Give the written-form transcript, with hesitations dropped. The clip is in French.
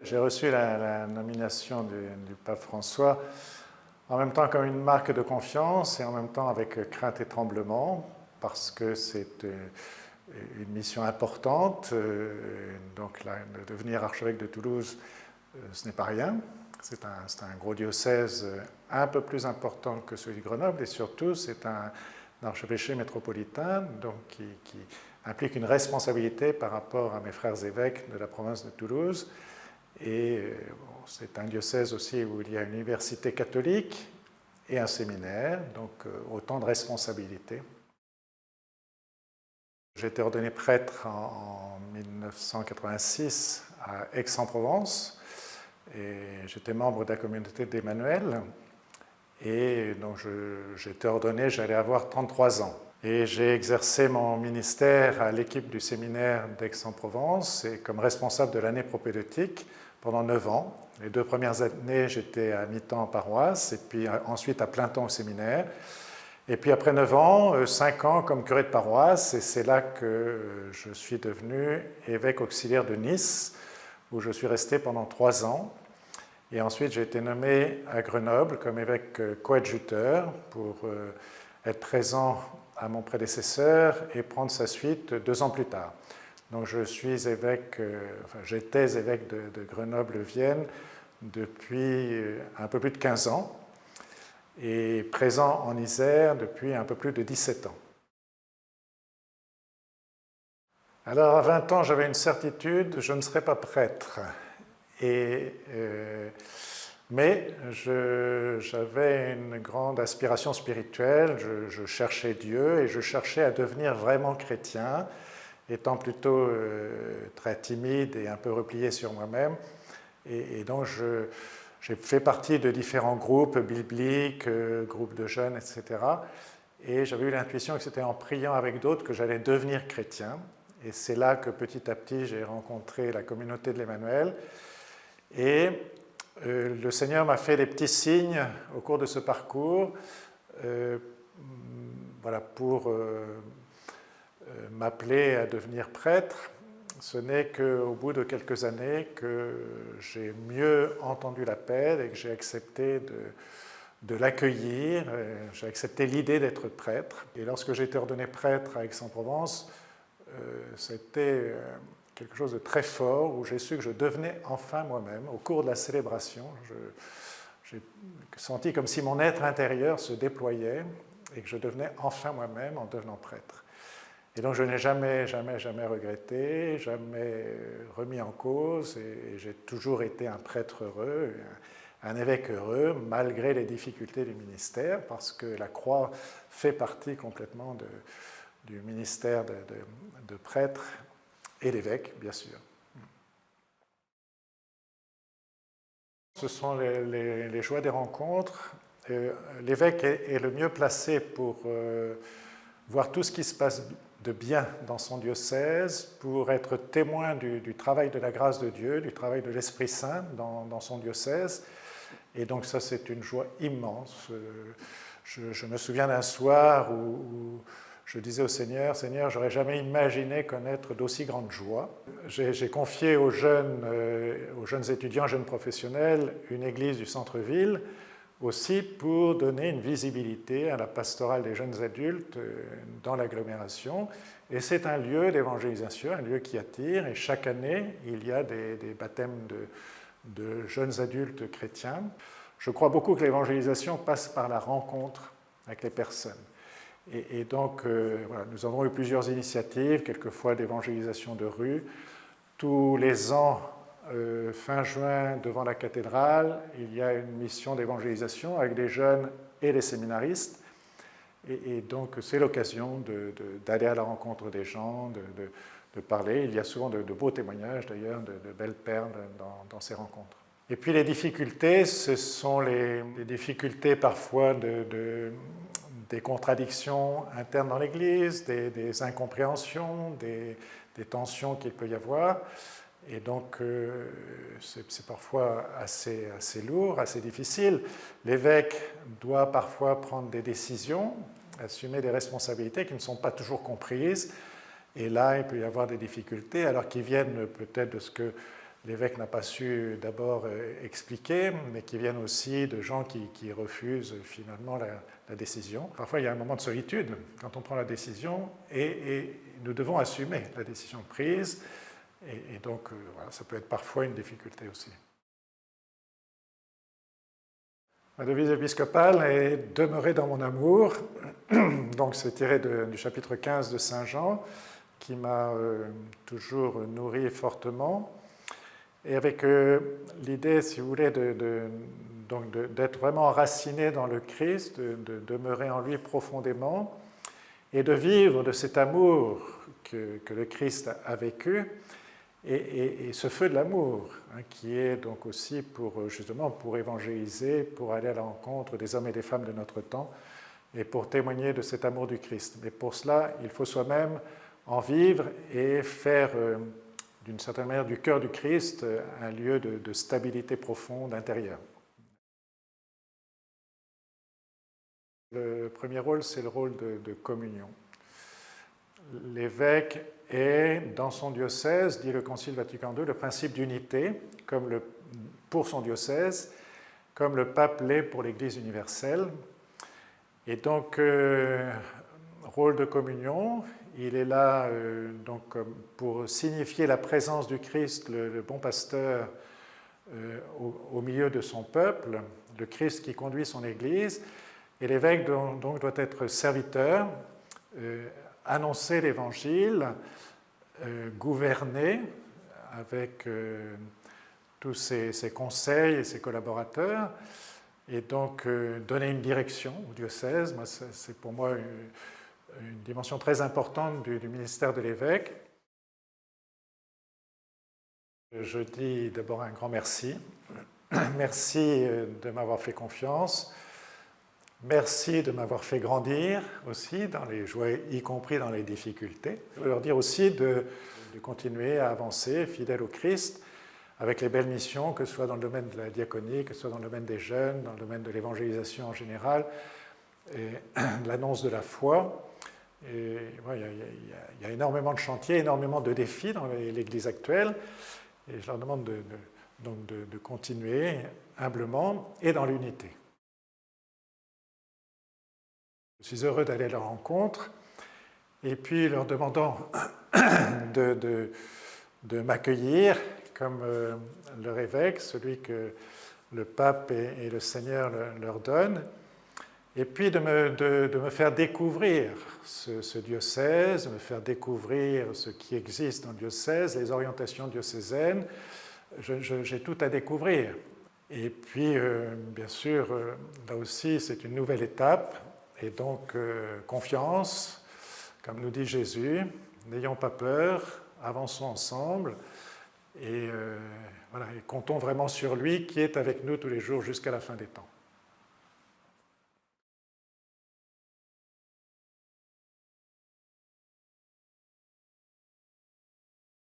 J'ai reçu la nomination du pape François en même temps comme une marque de confiance et en même temps avec crainte et tremblement, parce que c'est une mission importante. Donc là, devenir archevêque de Toulouse, ce n'est pas rien. C'est un gros diocèse un peu plus important que celui de Grenoble, et surtout c'est un archevêché métropolitain, donc qui implique une responsabilité par rapport à mes frères évêques de la province de Toulouse. Et c'est un diocèse aussi où il y a une université catholique et un séminaire, donc autant de responsabilités. J'ai été ordonné prêtre en 1986 à Aix-en-Provence, et j'étais membre de la communauté d'Emmanuel. Et donc j'ai été ordonné, j'allais avoir 33 ans. Et j'ai exercé mon ministère à l'équipe du séminaire d'Aix-en-Provence et comme responsable de l'année propédeutique pendant 9 ans. Les 2 premières années, j'étais à mi-temps en paroisse et puis ensuite à plein temps au séminaire. Et puis après 9 ans, 5 ans comme curé de paroisse, et c'est là que je suis devenu évêque auxiliaire de Nice, où je suis resté pendant 3 ans. Et ensuite, j'ai été nommé à Grenoble comme évêque coadjuteur pour être présent à mon prédécesseur et prendre sa suite 2 ans plus tard. Donc je suis évêque, j'étais évêque de Grenoble-Vienne depuis un peu plus de 15 ans et présent en Isère depuis un peu plus de 17 ans. Alors à 20 ans, j'avais une certitude, je ne serais pas prêtre. Mais j'avais une grande aspiration spirituelle, je cherchais Dieu et je cherchais à devenir vraiment chrétien, étant plutôt très timide et un peu replié sur moi-même. Et donc j'ai fait partie de différents groupes bibliques, groupes de jeunes, etc. Et j'avais eu l'intuition que c'était en priant avec d'autres que j'allais devenir chrétien. Et c'est là que petit à petit j'ai rencontré la communauté de l'Emmanuel. Et le Seigneur m'a fait des petits signes au cours de ce parcours pour m'appeler à devenir prêtre. Ce n'est qu'au bout de quelques années que j'ai mieux entendu l'appel et que j'ai accepté de l'accueillir. J'ai accepté l'idée d'être prêtre. Et lorsque j'ai été ordonné prêtre à Aix-en-Provence, c'était quelque chose de très fort, où j'ai su que je devenais enfin moi-même. Au cours de la célébration, j'ai senti comme si mon être intérieur se déployait et que je devenais enfin moi-même en devenant prêtre. Et donc je n'ai jamais regretté, jamais remis en cause, et j'ai toujours été un prêtre heureux, un évêque heureux, malgré les difficultés du ministère, parce que la croix fait partie complètement du ministère de prêtre et d'évêque, bien sûr. Ce sont les joies des rencontres. L'évêque est le mieux placé pour voir tout ce qui se passe de bien dans son diocèse, pour être témoin du travail de la grâce de Dieu, du travail de l'Esprit Saint dans son diocèse. Et donc ça, c'est une joie immense. Je me souviens d'un soir où je disais au Seigneur, Seigneur, j'aurais jamais imaginé connaître d'aussi grande joie. J'ai confié aux jeunes étudiants, jeunes professionnels, une église du centre-ville, aussi pour donner une visibilité à la pastorale des jeunes adultes dans l'agglomération. Et c'est un lieu d'évangélisation, un lieu qui attire, et chaque année, il y a des baptêmes de jeunes adultes chrétiens. Je crois beaucoup que l'évangélisation passe par la rencontre avec les personnes. Et donc, voilà, nous avons eu plusieurs initiatives, quelquefois d'évangélisation de rue. Tous les ans, fin juin, devant la cathédrale, il y a une mission d'évangélisation avec les jeunes et les séminaristes. Et donc, c'est l'occasion d'aller à la rencontre des gens, de parler. Il y a souvent de beaux témoignages, d'ailleurs, de belles perles dans ces rencontres. Et puis, les difficultés, ce sont les difficultés parfois des contradictions internes dans l'Église, des incompréhensions, des tensions qu'il peut y avoir. Et donc, c'est parfois assez lourd, assez difficile. L'évêque doit parfois prendre des décisions, assumer des responsabilités qui ne sont pas toujours comprises. Et là, il peut y avoir des difficultés, alors qui viennent peut-être de ce que l'évêque n'a pas su d'abord expliquer, mais qui viennent aussi de gens qui refusent finalement la décision. Parfois, il y a un moment de solitude quand on prend la décision et nous devons assumer la décision prise. Et donc, voilà, ça peut être parfois une difficulté aussi. Ma devise épiscopale est « Demeurer dans mon amour ». Donc, c'est tiré du chapitre 15 de Saint Jean, qui m'a toujours nourri fortement. Et avec l'idée, si vous voulez, d'être vraiment enraciné dans le Christ, de demeurer en lui profondément et de vivre de cet amour que le Christ a vécu et ce feu de l'amour qui est donc aussi justement pour évangéliser, pour aller à la rencontre des hommes et des femmes de notre temps et pour témoigner de cet amour du Christ. Mais pour cela, il faut soi-même en vivre et faire d'une certaine manière du cœur du Christ un lieu de stabilité profonde intérieure. Le premier rôle, c'est le rôle de communion. L'évêque est, dans son diocèse, dit le Concile Vatican II, le principe d'unité pour son diocèse, comme le pape l'est pour l'Église universelle. Et donc, rôle de communion, il est là donc, pour signifier la présence du Christ, le bon pasteur, au milieu de son peuple, le Christ qui conduit son Église. Et l'évêque donc, doit être serviteur, annoncer l'Évangile, gouverner avec tous ses conseils et ses collaborateurs, et donc donner une direction au diocèse. C'est pour moi une dimension très importante du ministère de l'évêque. Je dis d'abord un grand merci. Merci de m'avoir fait confiance. Merci de m'avoir fait grandir aussi dans les joies, y compris dans les difficultés. Je veux leur dire aussi de continuer à avancer fidèle au Christ avec les belles missions, que ce soit dans le domaine de la diaconie, que ce soit dans le domaine des jeunes, dans le domaine de l'évangélisation en général, et de l'annonce de la foi. Et, ouais, il y a énormément de chantiers, énormément de défis dans l'Église actuelle, et je leur demande de continuer humblement et dans l'unité. Je suis heureux d'aller à leur rencontre, et puis leur demandant de m'accueillir comme leur évêque, celui que le pape et le Seigneur leur donnent, et puis de me faire découvrir ce diocèse, de me faire découvrir ce qui existe dans le diocèse, les orientations diocésaines. J'ai tout à découvrir. Et puis, bien sûr, là aussi, c'est une nouvelle étape. Et donc, confiance, comme nous dit Jésus, n'ayons pas peur, avançons ensemble et, voilà, et comptons vraiment sur lui qui est avec nous tous les jours jusqu'à la fin des temps.